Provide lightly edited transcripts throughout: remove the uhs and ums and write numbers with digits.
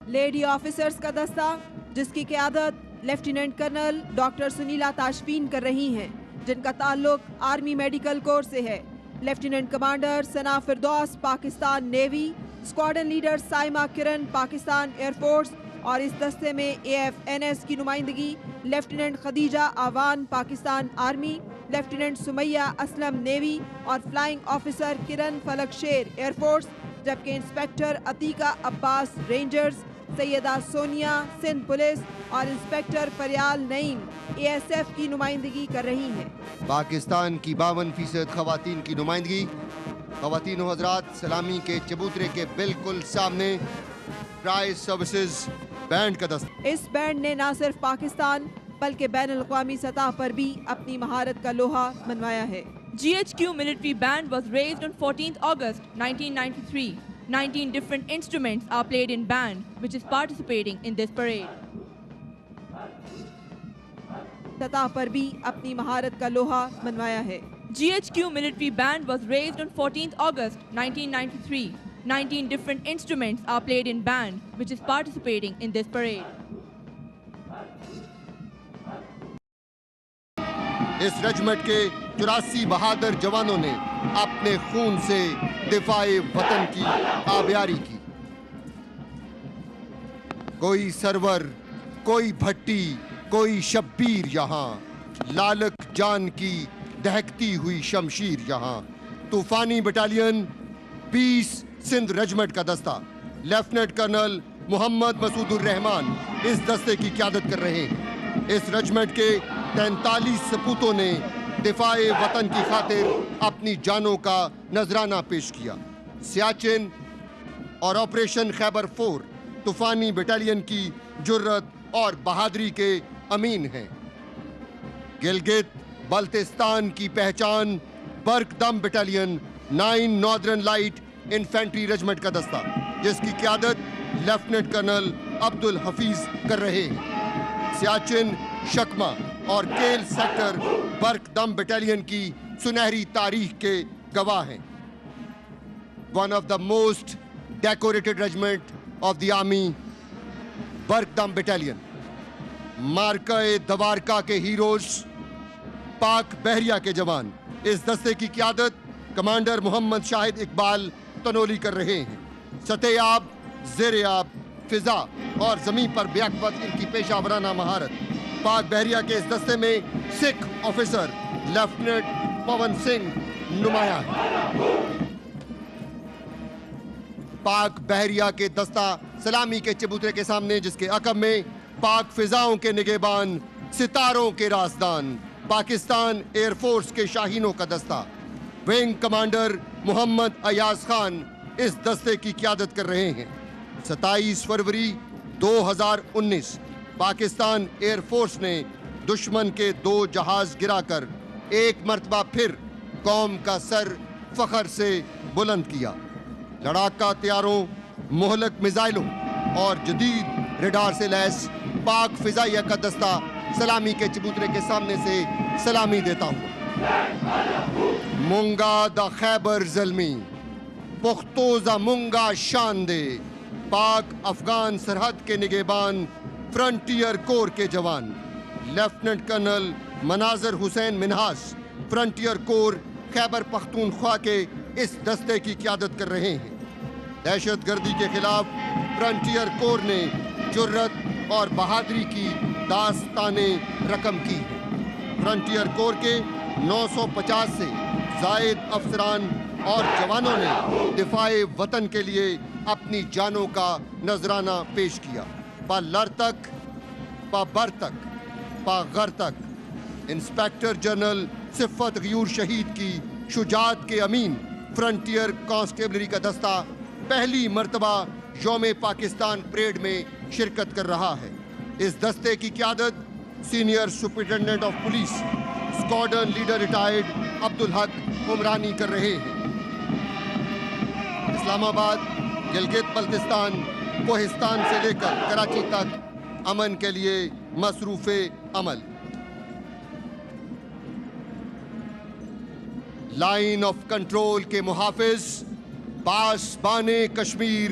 Lady officers کا دستہ جس کی قیادت لیفٹیننٹ کرنل ڈاکٹر سنیلا تاشفین کر رہی ہیں، جن کا تعلق آرمی میڈیکل کور سے ہے۔ لیفٹیننٹ کمانڈر ثنا فردوس پاکستان نیوی، اسکواڈن لیڈر سائمہ کرن پاکستان ایئر فورس، اور اس دستے میں AFNS کی نمائندگی lieutenant Khadija Awan Pakistan army, lieutenant Sumaiya Aslam navy اور flying officer Kiran Falak Sher air force, جبکہ inspector Atiqa Abbas rangers, Syeda Sonia Sindh police اور انسپیکٹر فریال نعیم ASF کی نمائندگی کر رہی ہیں۔ پاکستان کی 52% خواتین کی نمائندگی۔ خواتین و حضرات، سلامی کے چبوترے کے بالکل سامنے پرائز سروسز بینڈ کا دستہ۔ اس بینڈ نے نہ صرف پاکستان بلکہ بین الاقوامی سطح پر بھی اپنی مہارت کا لوہا منوایا ہے۔ GHQ military band was raised on 14th August 1993. 19 different instruments are played in band, which is participating in this parade. سطح پر بھی اپنی مہارت کا لوہا منوایا ہے۔ GHQ military band was raised on 14th August 1993. 19 different instruments are played in band, which is participating in this parade. اس regiment کے 84 بہادر جوانوں نے اپنے خون سے دفاع وطن کی آبیاری کی۔ کوئی سرور، کوئی بھٹی، کوئی شبیر یہاں، لالک جان کی دہکتی ہوئی شمشیر یہاں۔ طوفانی بٹالین 20 سندھ رجمنٹ کا دستہ، لیفٹیننٹ کرنل محمد مسعود الرحمان اس دستے کی قیادت کر رہے ہیں۔ اس رجمنٹ کے 43 سپوتوں نے دفاع وطن کی خاطر اپنی جانوں کا نذرانہ پیش کیا۔ سیاچن اور آپریشن خیبر 4 طوفانی بٹالین کی جرت اور بہادری کے امین ہیں۔ گلگت بلتستان کی پہچان Burq Dum battalion 9 northern light infantry regiment کا دستہ، جس کی قیادت لیفٹیننٹ کرنل عبد الحفیظ کر رہے ہیں۔ سیاچن، شکما اور کیل سیکٹر برک دم بٹالین کی سنہری تاریخ کے گواہ ہیں۔ One of the most decorated regiment of the army, Burq Dum battalion. مارکہ دوارکا کے ہیروز، پاک بحریہ کے جوان۔ اس دستے کی قیادت کمانڈر محمد شاہد اقبال تنولی کر رہے ہیں۔ سطح آب، زیر آب، فضا اور زمین پر بیک وقت ان کی پیشہ ورانہ مہارت۔ پاک بحریہ کے اس دستے میں سکھ آفیسر لیفٹیننٹ پون سنگھ نمایاں ہے۔ پاک بحریہ کے دستہ سلامی کے چبوترے کے سامنے، جس کے عقب میں پاک فضاؤں کے نگہبان، ستاروں کے رازدان، پاکستان ایئر فورس کے شاہینوں کا دستہ۔ ونگ کمانڈر محمد ایاز خان اس دستے کی قیادت کر رہے ہیں۔ 27 فروری 2019 پاکستان ایئر فورس نے دشمن کے 2 جہاز گرا کر ایک مرتبہ پھر قوم کا سر فخر سے بلند کیا۔ لڑاکا طیاروں، مہلک میزائلوں اور جدید ریڈار سے لیس پاک فضائیہ کا دستہ سلامی کے چبوترے کے سامنے سے سلامی دیتا ہوں۔ مونگا دا خیبر زلمی، پختوزہ مونگا شان دے، پاک افغان سرحد کے نگہبان، فرنٹیئر کور کے جوان۔ لیفٹیننٹ کرنل مناظر حسین منہاس فرنٹیئر کور خیبر پختونخوا کے اس دستے کی قیادت کر رہے ہیں۔ دہشت گردی کے خلاف فرنٹیئر کور نے جرت اور بہادری کی داستانیں رقم کی ہیں۔ فرنٹیئر کور کے 950 سے زائد افسران اور جوانوں نے دفاع وطن کے لیے اپنی جانوں کا نذرانہ پیش کیا۔ پا لر تک، پا بر تک، پا غر تک۔ انسپیکٹر جنرل صفت غیور شہید کی شجاعت کے امین فرنٹیئر کانسٹیبلری کا دستہ پہلی مرتبہ یوم پاکستان پریڈ میں شرکت کر رہا ہے۔ اس دستے کی قیادت senior superintendent of police squadron leader retired Abdul Haq Umrani کر رہے ہیں۔ اسلام آباد، گلگت بلتستان، کوہستان سے لے کر کراچی تک امن کے لیے مصروف عمل۔ لائن آف کنٹرول کے محافظ، پاسبان Kashmir,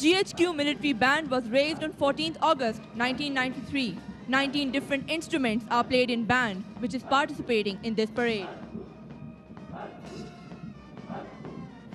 GHQ military band was raised on 14th August 1993. 19 different instruments are played in band, which is participating in this parade.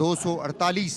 248